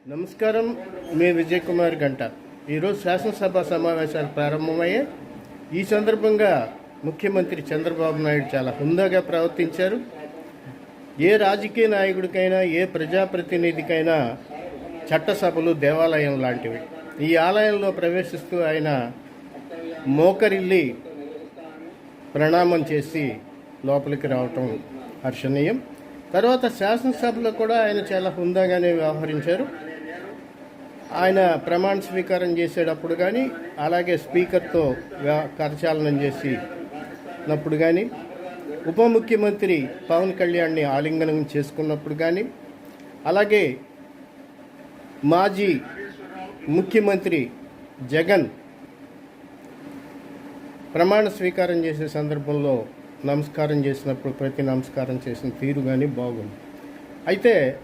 నమస్కారం. మీ విజయ్ కుమార్ గంట. ఈరోజు శాసనసభ సమావేశాలు ప్రారంభమయ్యాయి. ఈ సందర్భంగా ముఖ్యమంత్రి చంద్రబాబు నాయుడు చాలా హుందాగా ప్రవర్తించారు. ఏ రాజకీయ నాయకుడికైనా ఏ ప్రజాప్రతినిధికైనా చట్టసభలు దేవాలయం లాంటివి. ఈ ఆలయంలో ప్రవేశిస్తూ ఆయన మోకరిల్లి ప్రణామం చేసి లోపలికి రావటం హర్షణీయం. తర్వాత శాసనసభలో కూడా ఆయన చాలా హుందాగానే వ్యవహరించారు. ఆయన ప్రమాణ స్వీకారం చేసేటప్పుడు కానీ, అలాగే స్పీకర్తో కరచాలనం చేసినప్పుడు కానీ, ఉప ముఖ్యమంత్రి పవన్ కళ్యాణ్ని ఆలింగనం చేసుకున్నప్పుడు కానీ, అలాగే మాజీ ముఖ్యమంత్రి జగన్ ప్రమాణ స్వీకారం చేసే సందర్భంలో నమస్కారం చేసినప్పుడు ప్రతి నమస్కారం చేసిన తీరు కానీ బాగుంది. అయితే